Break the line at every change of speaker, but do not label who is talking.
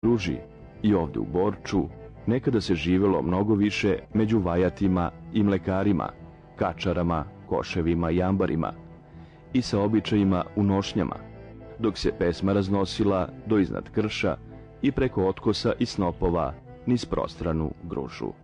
Ruži i ovde u Borču nekada se živelo mnogo više među vajatima i mlekarima, kačarama, koševima i ambarima i sa običajima u nošnjama, dok se pesma raznosila do iznad krša i preko otkosa i snopova niz prostranu Gružu.